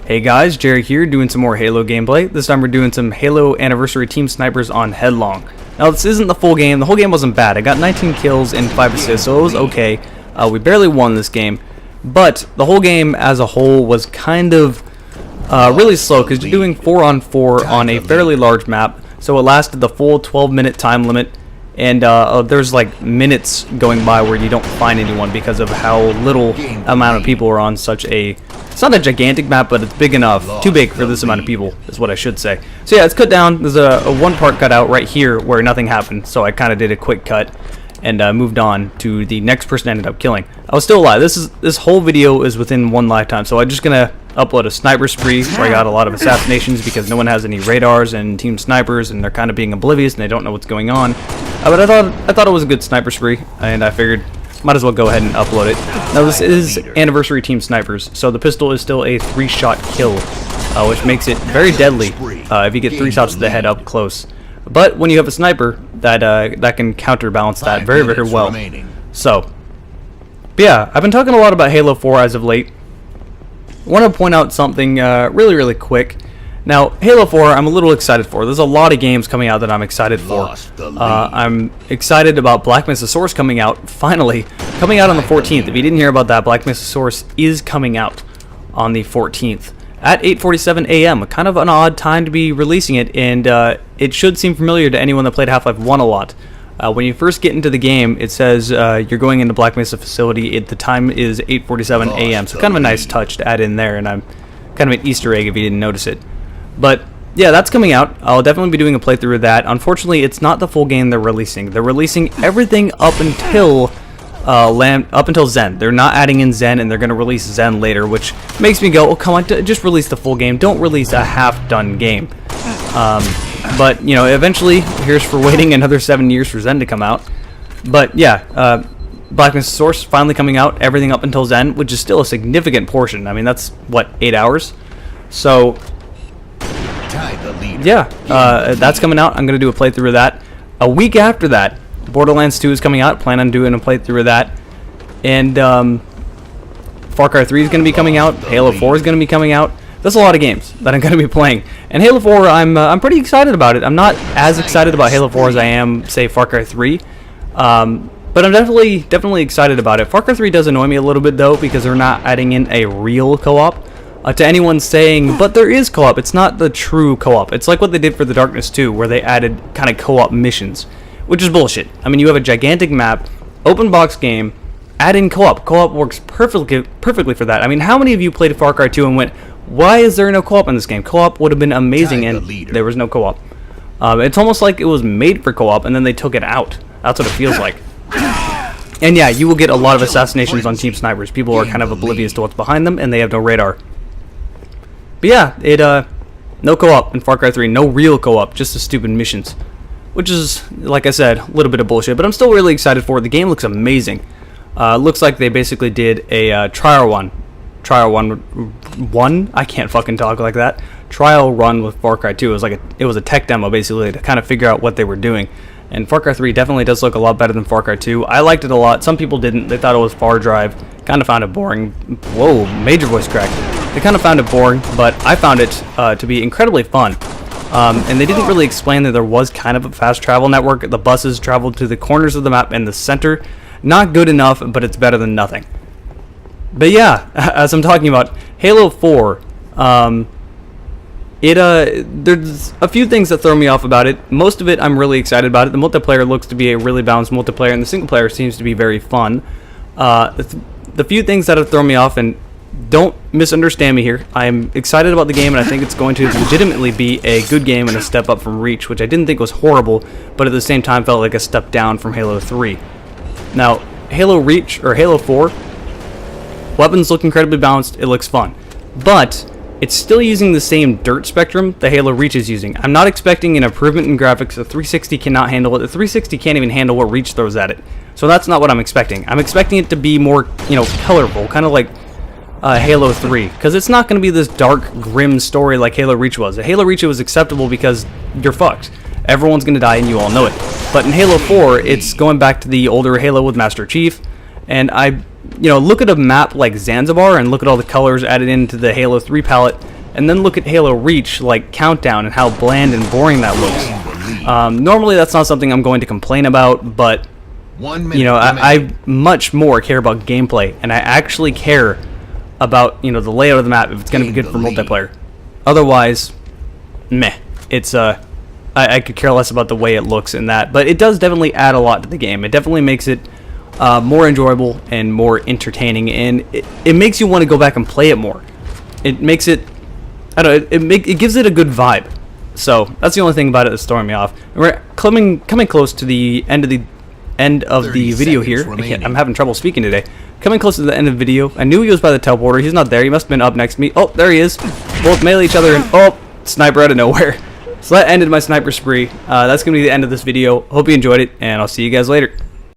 Hey guys, Jerry here doing some more Halo gameplay. This time we're doing some Halo Anniversary Team Snipers on Headlong. Now this isn't the full game. The whole game wasn't bad. I got 19 kills and 5 assists, so it was okay. We barely won this game, but the whole game as a whole was kind of really slow because you're doing 4-on-4 on a fairly large map, so it lasted the full 12-minute time limit. And there's like minutes going by where you don't find anyone because of how little amount of people are on such a... It's not a gigantic map, but it's big enough. Too big for this amount of people is what I should say. So yeah, it's cut down. There's a one part cut out right here where nothing happened. So I kind of did a quick cut and moved on to the next person I ended up killing. I was still alive. This whole video is within one lifetime. So I'm just going to upload a sniper spree where I got a lot of assassinations because no one has any radars and team snipers and they're kind of being oblivious and they don't know what's going on. But I thought it was a good sniper spree, and I figured might as well go ahead and upload it. Now this is Anniversary Team Snipers, so the pistol is still a 3-shot kill, which makes it very deadly if you get 3 shots to the head up close. But when you have a sniper, that can counterbalance that very, very well. So, but yeah, I've been talking a lot about Halo 4 as of late. I want to point out something really, really quick. Now, Halo 4, I'm a little excited for. There's a lot of games coming out that I'm excited for. I'm excited about Black Mesa Source coming out, finally. Coming out on the 14th. If you didn't hear about that, Black Mesa Source is coming out on the 14th. At 8:47 a.m., kind of an odd time to be releasing it, and it should seem familiar to anyone that played Half-Life 1 a lot. When you first get into the game, it says you're going into Black Mesa facility. The time is 8:47 a.m., so kind of a nice touch to add in there, and I'm kind of an Easter egg if you didn't notice it. But yeah, that's coming out. I'll definitely be doing a playthrough of that. Unfortunately, it's not the full game they're releasing. They're releasing everything up until Zen. They're not adding in Zen, and they're going to release Zen later, which makes me go, oh come on, just release the full game. Don't release a half-done game. But you know, eventually, here's for waiting another 7 years for Zen to come out. But yeah, Black Mesa Source finally coming out. Everything up until Zen, which is still a significant portion. I mean, that's what, 8 hours. So. Yeah, that's coming out. I'm going to do a playthrough of that. A week after that, Borderlands 2 is coming out. Plan on doing a playthrough of that. And Far Cry 3 is going to be coming out. Halo 4 is going to be coming out. There's a lot of games that I'm going to be playing. And Halo 4, I'm pretty excited about it. I'm not as excited about Halo 4 as I am, say, Far Cry 3. But I'm definitely excited about it. Far Cry 3 does annoy me a little bit, though, because they're not adding in a real co-op. To anyone saying, but there is co-op, it's not the true co-op. It's like what they did for The Darkness 2, where they added kind of co-op missions, which is bullshit. I mean, you have a gigantic map, open box game, add in co-op. Co-op works perfectly for that. I mean, how many of you played Far Cry 2 and went, why is there no co-op in this game? Co-op would have been amazing, and there was no co-op. It's almost like it was made for co-op, and then they took it out. That's what it feels like. And yeah, you will get a lot of assassinations on Team Snipers. People are kind of oblivious to what's behind them, and they have no radar. But yeah, no co-op in Far Cry 3, no real co-op, just the stupid missions. Which is, like I said, a little bit of bullshit, but I'm still really excited for it. The game looks amazing. Looks like they basically did a trial run. I can't fucking talk like that. Trial run with Far Cry 2. It was a tech demo, basically, to kind of figure out what they were doing. And Far Cry 3 definitely does look a lot better than Far Cry 2. I liked it a lot. Some people didn't. They thought it was Far Drive. Kind of found it boring. Whoa, major voice crack. They kind of found it boring, but I found it to be incredibly fun. And they didn't really explain that there was kind of a fast travel network. The buses traveled to the corners of the map and the center. Not good enough, but it's better than nothing. But yeah, as I'm talking about, Halo 4, there's a few things that throw me off about it. Most of it, I'm really excited about it. The multiplayer looks to be a really balanced multiplayer, and the single player seems to be very fun. The few things that have thrown me off, and don't misunderstand me here, I'm excited about the game, and I think it's going to legitimately be a good game and a step up from Reach, which I didn't think was horrible, but at the same time felt like a step down from Halo 3. Now, Halo Reach, or Halo 4, weapons look incredibly balanced, it looks fun. But it's still using the same dirt spectrum that Halo Reach is using. I'm not expecting an improvement in graphics. The 360 cannot handle it. The 360 can't even handle what Reach throws at it. So that's not what I'm expecting. I'm expecting it to be more, colorful, kind of like Halo 3, because it's not going to be this dark, grim story like Halo Reach was. Halo Reach was acceptable because you're fucked. Everyone's going to die and you all know it. But in Halo 4, it's going back to the older Halo with Master Chief, and look at a map like Zanzibar and look at all the colors added into the Halo 3 palette. and then look at Halo Reach, like Countdown, and how bland and boring that looks. Normally that's not something I'm going to complain about, but you know, I much more care about gameplay, and I actually care about, you know, the layout of the map if it's going to be good for multiplayer. Otherwise, meh. It's I could care less about the way it looks in that, but it does definitely add a lot to the game. It definitely makes it more enjoyable and more entertaining, and it makes you want to go back and play it more. It makes it, I don't know, it gives it a good vibe. So that's the only thing about it that's throwing me off. We're coming close to the end of the video here. I'm having trouble speaking today. Coming close to the end of the video. I knew he was by the teleporter. He's not there. He must have been up next to me. Oh, there he is. Both melee each other, and oh, sniper out of nowhere. So that ended my sniper spree. That's going to be the end of this video. Hope you enjoyed it, and I'll see you guys later.